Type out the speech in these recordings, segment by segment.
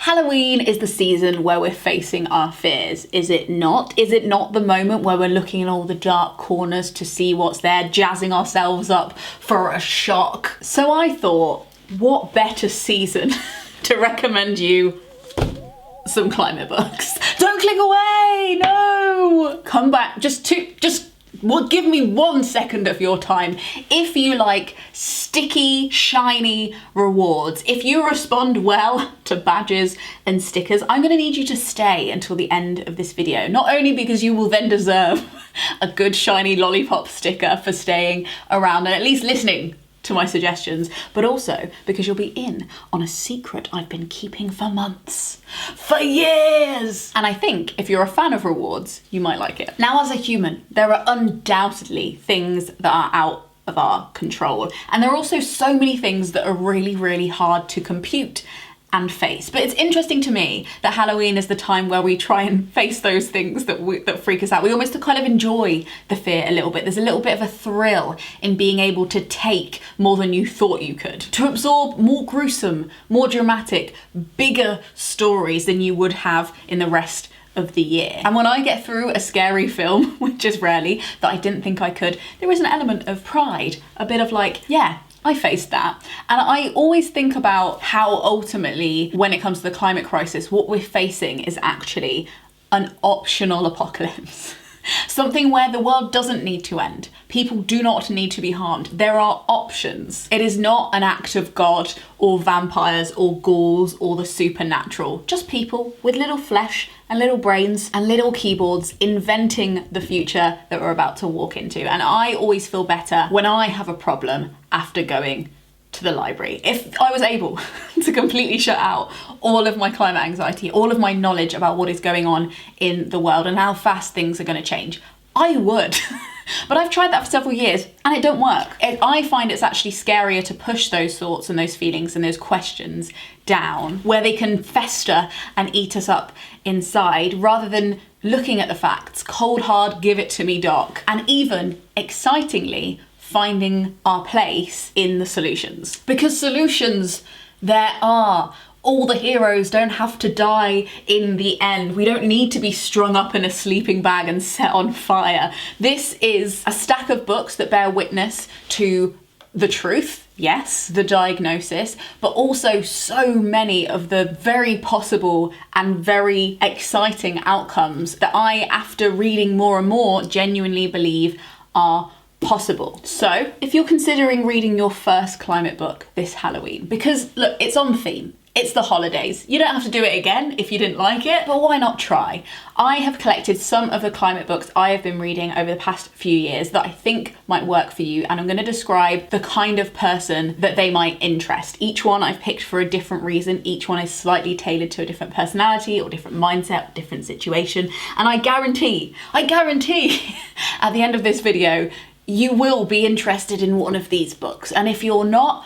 Halloween is the season where we're facing our fears, is it not? Is it not the moment where we're looking in all the dark corners to see what's there, jazzing ourselves up for a shock? So I thought, what better season to recommend you some climate books? Don't click away, no! Come back, give me 1 second of your time. If you like sticky, shiny rewards, if you respond well to badges and stickers, I'm gonna need you to stay until the end of this video. Not only because you will then deserve a good shiny lollipop sticker for staying around and at least listening to my suggestions, but also because you'll be in on a secret I've been keeping for months, for years. And I think if you're a fan of rewards, you might like it. Now, as a human, there are undoubtedly things that are out of our control. And there are also so many things that are really, really hard to compute and face. But it's interesting to me that Halloween is the time where we try and face those things that freak us out. We almost kind of enjoy the fear a little bit. There's a little bit of a thrill in being able to take more than you thought you could, to absorb more gruesome, more dramatic, bigger stories than you would have in the rest of the year. And when I get through a scary film, which is rarely, that I didn't think I could, there is an element of pride, a bit of like, yeah, I faced that. And I always think about how ultimately, when it comes to the climate crisis, what we're facing is actually an optional apocalypse. Something where the world doesn't need to end. People do not need to be harmed. There are options. It is not an act of God or vampires or ghouls or the supernatural. Just people with little flesh and little brains and little keyboards inventing the future that we're about to walk into. And I always feel better when I have a problem after going to the library. If I was able to completely shut out all of my climate anxiety, all of my knowledge about what is going on in the world and how fast things are going to change, I would. But I've tried that for several years and it don't work. I find it's actually scarier to push those thoughts and those feelings and those questions down where they can fester and eat us up inside, rather than looking at the facts, cold hard, give it to me doc, and even, excitingly, finding our place in the solutions. Because solutions there are. All the heroes don't have to die in the end. We don't need to be strung up in a sleeping bag and set on fire. This is a stack of books that bear witness to the truth, yes, the diagnosis, but also so many of the very possible and very exciting outcomes that I, after reading more and more, genuinely believe are possible. So if you're considering reading your first climate book this Halloween, because look, it's on theme. It's the holidays. You don't have to do it again if you didn't like it, but why not try? I have collected some of the climate books I have been reading over the past few years that I think might work for you, and I'm going to describe the kind of person that they might interest. Each one I've picked for a different reason. Each one is slightly tailored to a different personality or different mindset, or different situation. And I guarantee at the end of this video, you will be interested in one of these books. And if you're not,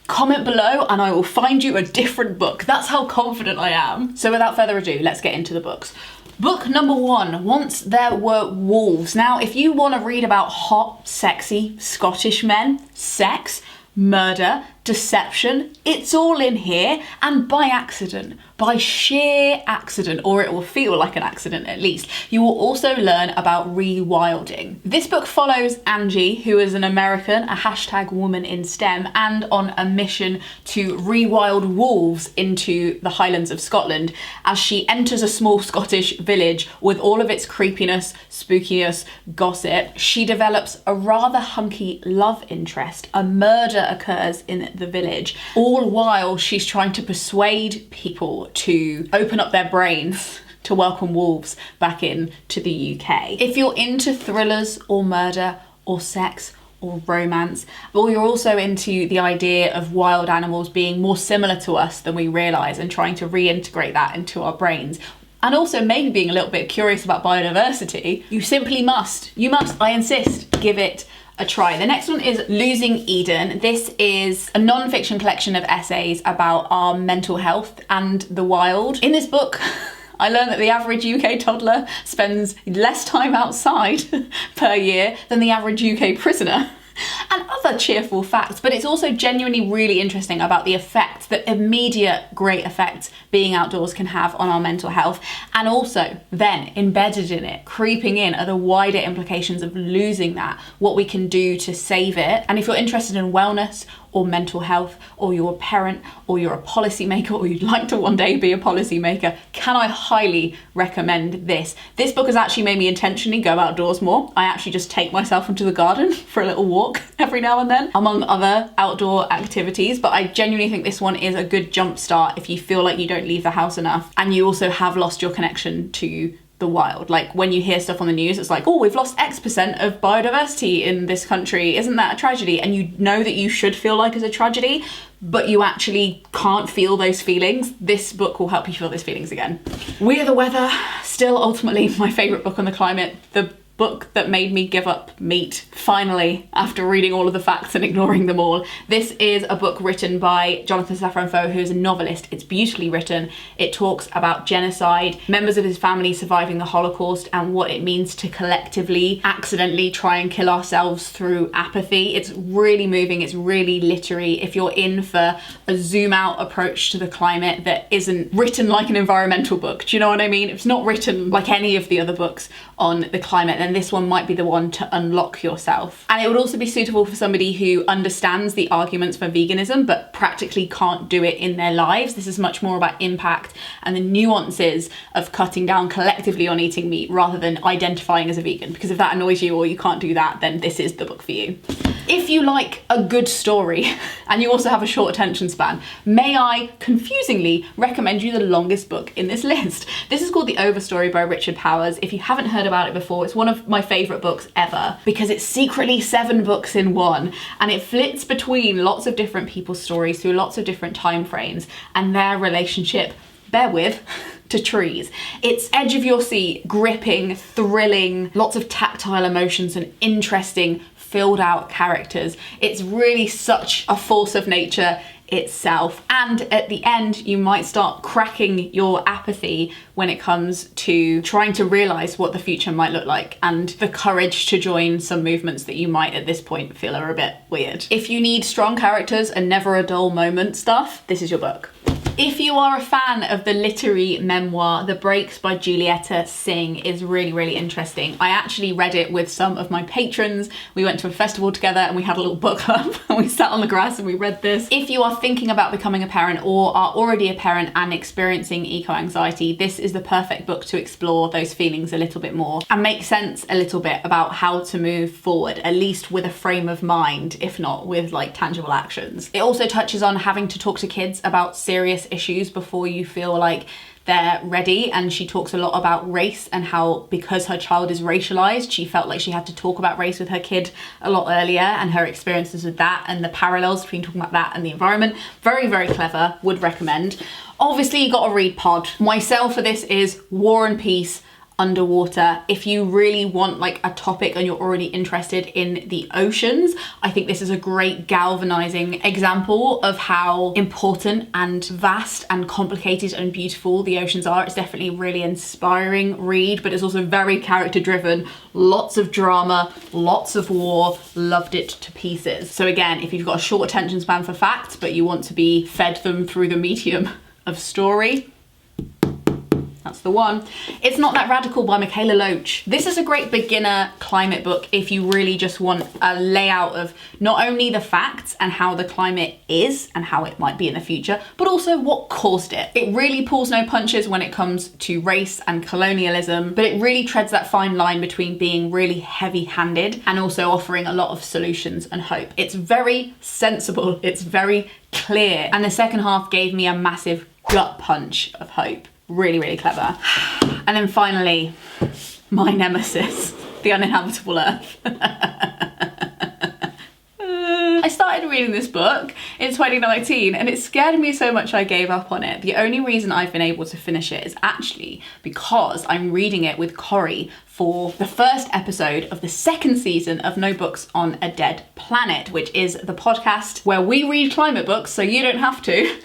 comment below and I will find you a different book. That's how confident I am. So without further ado, let's get into the books. Book number 1, Once There Were Wolves. Now, if you want to read about hot, sexy Scottish men, sex, murder, deception, it's all in here, and by accident, by sheer accident, or it will feel like an accident at least, you will also learn about rewilding. This book follows Angie, who is an American, a hashtag woman in STEM, and on a mission to rewild wolves into the Highlands of Scotland as she enters a small Scottish village with all of its creepiness, spookiness, gossip. She develops a rather hunky love interest. A murder occurs in the village, all while she's trying to persuade people to open up their brains to welcome wolves back in to the UK. If you're into thrillers or murder or sex or romance, or you're also into the idea of wild animals being more similar to us than we realise and trying to reintegrate that into our brains, and also maybe being a little bit curious about biodiversity, you simply must, I insist, give it a try. The next one is Losing Eden. This is a non-fiction collection of essays about our mental health and the wild. In this book, I learned that the average UK toddler spends less time outside per year than the average UK prisoner. And other other cheerful facts, but it's also genuinely really interesting about the effect that immediate great effects being outdoors can have on our mental health. And also then embedded in it, creeping in, are the wider implications of losing that, what we can do to save it. And if you're interested in wellness or mental health, or you're a parent, or you're a policymaker, or you'd like to one day be a policymaker, can I highly recommend this. This book has actually made me intentionally go outdoors more. I actually just take myself into the garden for a little walk every now and then, among other outdoor activities. But I genuinely think this one is a good jump start if you feel like you don't leave the house enough and you also have lost your connection to the wild. Like when you hear stuff on the news, it's like, oh, we've lost X% of biodiversity in this country. Isn't that a tragedy? And you know that you should feel like it's a tragedy, but you actually can't feel those feelings. This book will help you feel those feelings again. We Are the Weather, still ultimately my favourite book on the climate. The book that made me give up meat, finally, after reading all of the facts and ignoring them all. This is a book written by Jonathan Safran Foer, who is a novelist. It's beautifully written. It talks about genocide, members of his family surviving the Holocaust, and what it means to collectively, accidentally try and kill ourselves through apathy. It's really moving. It's really literary. If you're in for a zoom out approach to the climate that isn't written like an environmental book, do you know what I mean? If it's not written like any of the other books on the climate, then this one might be the one to unlock yourself. And it would also be suitable for somebody who understands the arguments for veganism but practically can't do it in their lives. This is much more about impact and the nuances of cutting down collectively on eating meat rather than identifying as a vegan, because if that annoys you or you can't do that, then this is the book for you. If you like a good story and you also have a short attention span, may I confusingly recommend you the longest book in this list. This is called The Overstory by Richard Powers. If you haven't heard about it before, it's one of my favourite books ever because it's secretly 7 books in one, and it flits between lots of different people's stories through lots of different time frames and their relationship, bear with, to trees. It's edge of your seat, gripping, thrilling, lots of tactile emotions and interesting, filled out characters. It's really such a force of nature itself. And at the end, you might start cracking your apathy when it comes to trying to realise what the future might look like and the courage to join some movements that you might at this point feel are a bit weird. If you need strong characters and never a dull moment stuff, this is your book. If you are a fan of the literary memoir, The Breaks by Julieta Singh is really, really interesting. I actually read it with some of my patrons. We went to a festival together and we had a little book club and we sat on the grass and we read this. If you are thinking about becoming a parent or are already a parent and experiencing eco-anxiety, this is the perfect book to explore those feelings a little bit more and make sense a little bit about how to move forward, at least with a frame of mind, if not with like tangible actions. It also touches on having to talk to kids about serious issues before you feel like they're ready, and she talks a lot about race and how because her child is racialized, she felt like she had to talk about race with her kid a lot earlier and her experiences with that and the parallels between talking about that and the environment. Very, very clever, would recommend. Obviously you gotta read Pod. My sell for this is War and Peace Underwater. If you really want like a topic and you're already interested in the oceans, I think this is a great galvanizing example of how important and vast and complicated and beautiful the oceans are. It's definitely a really inspiring read, but it's also very character driven, lots of drama, lots of war. Loved it to pieces. So again, if you've got a short attention span for facts but you want to be fed them through the medium of story, that's the one. It's Not That Radical by Michaela Loach. This is a great beginner climate book if you really just want a layout of not only the facts and how the climate is and how it might be in the future, but also what caused it. It really pulls no punches when it comes to race and colonialism, but it really treads that fine line between being really heavy-handed and also offering a lot of solutions and hope. It's very sensible, it's very clear, and the second half gave me a massive gut punch of hope. Really, really clever. And then finally, my nemesis, The Uninhabitable Earth. I started reading this book in 2019 and it scared me so much I gave up on it. The only reason I've been able to finish it is actually because I'm reading it with Corrie for the first episode of the 2nd season of No Books on a Dead Planet, which is the podcast where we read climate books so you don't have to.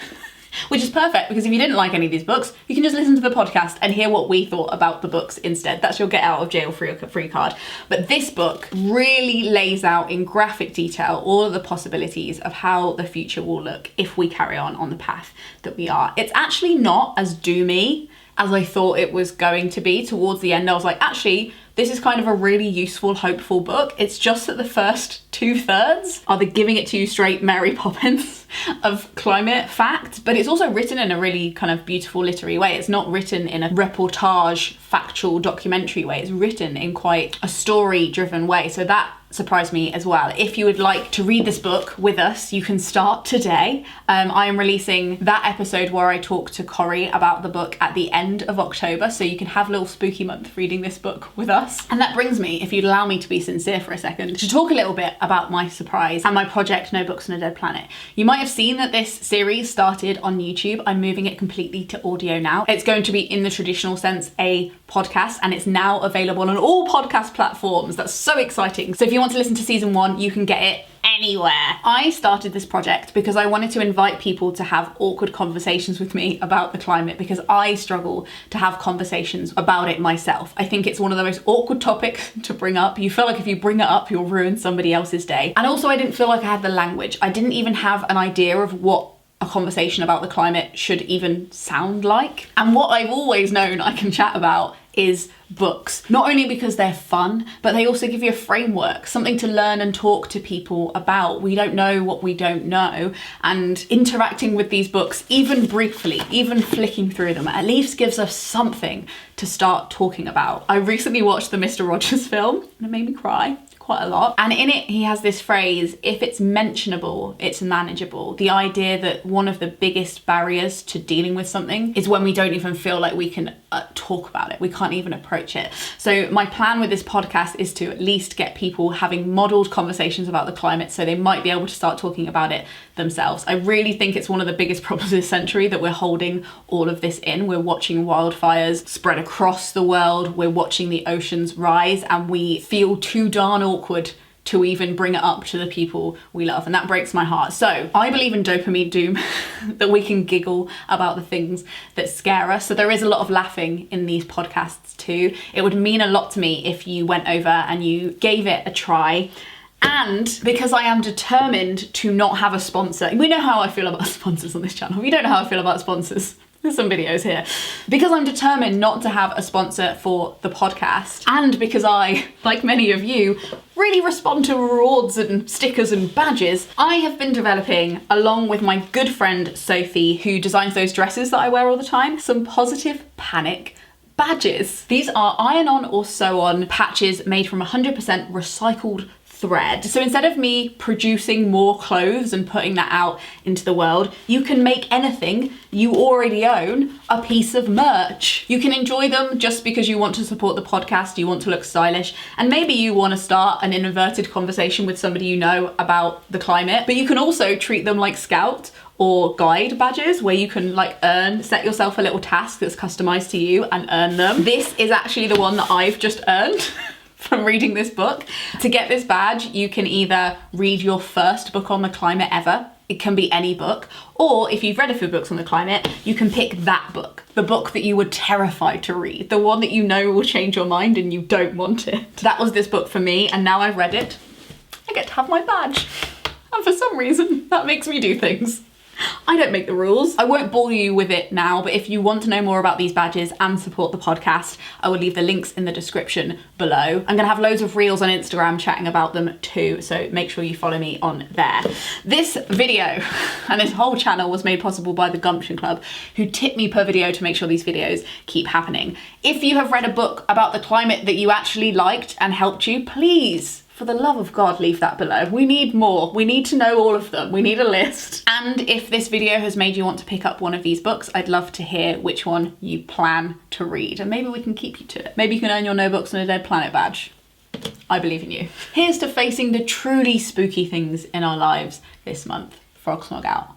Which is perfect, because if you didn't like any of these books, you can just listen to the podcast and hear what we thought about the books instead. That's your get out of jail free card. But this book really lays out in graphic detail all of the possibilities of how the future will look if we carry on the path that we are. It's actually not as doomy as I thought it was going to be. Towards the end, I was like, actually, this is kind of a really useful, hopeful book. It's just that the first 2/3 are the giving it to you straight Mary Poppins of climate fact, but it's also written in a really kind of beautiful literary way. It's not written in a reportage, factual, documentary way. It's written in quite a story-driven way. So that surprised me as well. If you would like to read this book with us, you can start today. I am releasing that episode where I talk to Corrie about the book at the end of October, so you can have a little spooky month reading this book with us. And that brings me, if you'd allow me to be sincere for a second, to talk a little bit about my surprise and my project No Books on a Dead Planet. You might have seen that this series started on YouTube. I'm moving it completely to audio now. It's going to be, in the traditional sense, a podcast, and it's now available on all podcast platforms. That's so exciting. So if you want to listen to season 1, you can get it anywhere. I started this project because I wanted to invite people to have awkward conversations with me about the climate, because I struggle to have conversations about it myself. I think it's one of the most awkward topics to bring up. You feel like if you bring it up, you'll ruin somebody else's day. And also, I didn't feel like I had the language. I didn't even have an idea of what a conversation about the climate should even sound like. And what I've always known I can chat about is books. Not only because they're fun, but they also give you a framework, something to learn and talk to people about. We don't know what we don't know, and interacting with these books, even briefly, even flicking through them, at least gives us something to start talking about. I recently watched the Mr. Rogers film, and it made me cry quite a lot. And in it, he has this phrase, if it's mentionable, it's manageable. The idea that one of the biggest barriers to dealing with something is when we don't even feel like we can talk about it. We can't even approach it. So my plan with this podcast is to at least get people having modelled conversations about the climate, so they might be able to start talking about it themselves. I really think it's one of the biggest problems this century that we're holding all of this in. We're watching wildfires spread across the world. We're watching the oceans rise, and we feel too darn awkward to even bring it up to the people we love, and that breaks my heart. So I believe in dopamine doom, that we can giggle about the things that scare us. So there is a lot of laughing in these podcasts too. It would mean a lot to me if you went over and you gave it a try. And because I am determined to not have a sponsor, we know how I feel about sponsors on this channel. You don't know how I feel about sponsors. There's some videos here. Because I'm determined not to have a sponsor for the podcast, and because I, like many of you, really respond to rewards and stickers and badges, I have been developing, along with my good friend Sophie, who designs those dresses that I wear all the time, some Positive Panic badges. These are iron-on or sew-on patches made from 100% recycled thread. So instead of me producing more clothes and putting that out into the world, you can make anything you already own a piece of merch. You can enjoy them just because you want to support the podcast, you want to look stylish, and maybe you want to start an inverted conversation with somebody you know about the climate. But you can also treat them like Scout or Guide badges, where you can set yourself a little task that's customized to you and earn them. This is actually the one that I've just earned from reading this book. To get this badge, you can either read your first book on the climate ever, it can be any book, or if you've read a few books on the climate, you can pick that book, the book that you were terrified to read, the one that you know will change your mind and you don't want it. That was this book for me, and now I've read it, I get to have my badge. And for some reason, that makes me do things. I don't make the rules. I won't bore you with it now, but if you want to know more about these badges and support the podcast, I will leave the links in the description below. I'm gonna have loads of reels on Instagram chatting about them too, so make sure you follow me on there. This video and this whole channel was made possible by the Gumption Club, who tip me per video to make sure these videos keep happening. If you have read a book about the climate that you actually liked and helped you, please, for the love of God, leave that below. We need more. We need to know all of them. We need a list. And if this video has made you want to pick up one of these books, I'd love to hear which one you plan to read, and maybe we can keep you to it. Maybe you can earn your No Books on a Dead Planet badge. I believe in you. Here's to facing the truly spooky things in our lives this month. Frog Smog out.